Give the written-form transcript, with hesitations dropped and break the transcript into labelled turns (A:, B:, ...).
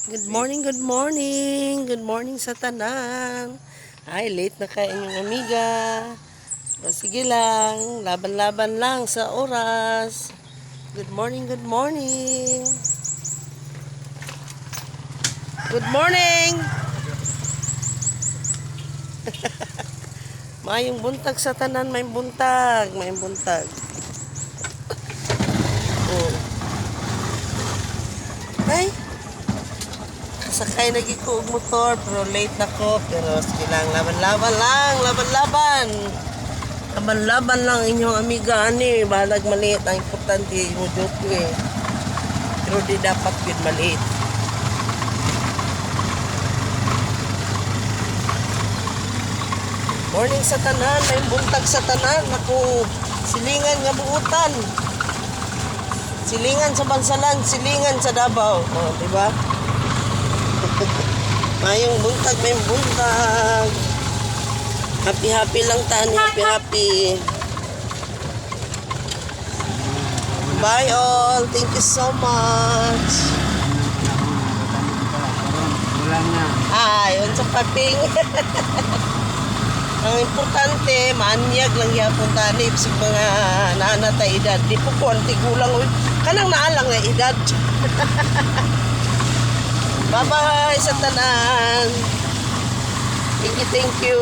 A: Good morning, good morning. Good morning sa tanan. Ay, late na kayo inyong amiga. Pero sige lang, laban-laban lang sa oras. Good morning, good morning. Good morning. Mayong buntag sa tanan, may buntag, may buntag. Oh. Ay, sakay lagi ko og motor pero late na ko. Pero sige lang, laban-laban lang, laban-laban. Laban-laban lang inyong amiga ani, balag maliit ang importante mo joke eh. Pero di dapat yun maliit. Morning sa tanan, may buntag sa tanan. Ako, silingan nga buutan. Silingan sa Bansalan, silingan sa Davao. Oh, di ba? Mayong buntag, may buntag. Happy-happy lang tani, happy-happy. Bye all. Thank you so much. Ay, yun sa paping. Ang importante, maanyag lang yapon tani sa mga nanatay edad. Di po ko ang tigulang. Kanang naalang na edad. Bye-bye sa tanan. Thank you, thank you.